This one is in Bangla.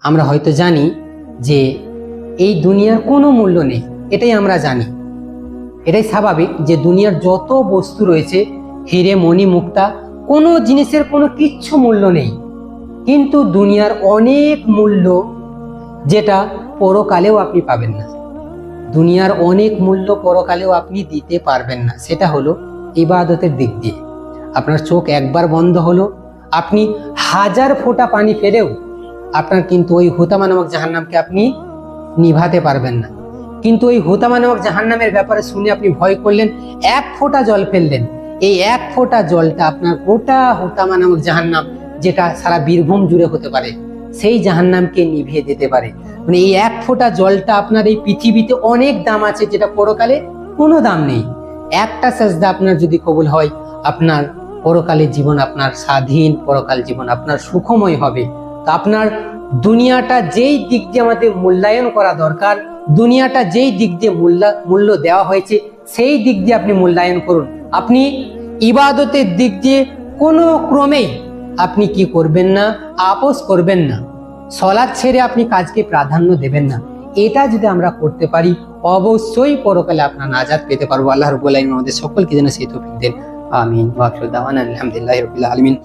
আমরা হয়তো জানি যে এই দুনিয়ার কোনো মূল্য নেই, এটাই আমরা জানি, এটাই স্বাভাবিক যে দুনিয়ার যত বস্তু রয়েছে, হিরে মণি মুক্তা, কোনো জিনিসের কোনো কিচ্ছু মূল্য নেই। কিন্তু দুনিয়ার অনেক মূল্য যেটা পরকালেও আপনি পাবেন না, দুনিয়ার অনেক মূল্য পরকালেও আপনি দিতে পারবেন না। সেটা হলো ইবাদতের দিক দিয়ে। আপনার চোখ একবার বন্ধ হলো, আপনি 1000 ফোঁটা পানি ফেলেও আপনার কিন্তু ওই হুতামা নামক জাহান্নামকে আপনি নিভাতে পারবেন না। কিন্তু ওই হুতামা নামক জাহান্নামের ব্যাপারে শুনে আপনি ভয় করলেন, 1 ফোঁটা জল ফেললেন, এই 1 ফোঁটা জলটা আপনার গোটা হুতামা নামক জাহান্নাম, যেটা সারা বীরভূম জুড়ে হতে পারে, সেই জাহান্নামকে নিভিয়ে দিতে পারে। মানে এই 1 ফোঁটা জলটা আপনার এই পৃথিবীতে অনেক দাম আছে, যেটা পরকালে কোনো দাম নেই। একটা সেজদা আপনার যদি কবুল হয়, আপনার পরকালের জীবন আপনার স্বাধীন, পরকাল জীবন আপনার সুখময় হবে। তো আপনার দুনিয়াটা যেই দিক দিয়ে আমাদের মূল্যায়ন করা দরকার, দুনিয়াটা যেই দিক দিয়ে মূল্য দেওয়া হয়েছে, সেই দিক দিয়ে আপনি মূল্যায়ন করুন। আপনি ইবাদতের দিক দিয়ে কোনো ক্রমেই আপনি কি করবেন না, আপোস করবেন না। সালাত ছেড়ে আপনি কাজকে প্রাধান্য দেবেন না। এটা যদি আমরা করতে পারি, অবশ্যই পরকালে আপনার নাজাত পেতে পারবো। আল্লাহ রাব্বুল আলামিন আমাদের সকলকে যেন সেই তৌফিক দেন। আমিন। ওয়া আখিরু দাওয়ানা আলহামদুলিল্লাহি রাব্বিল আলামিন।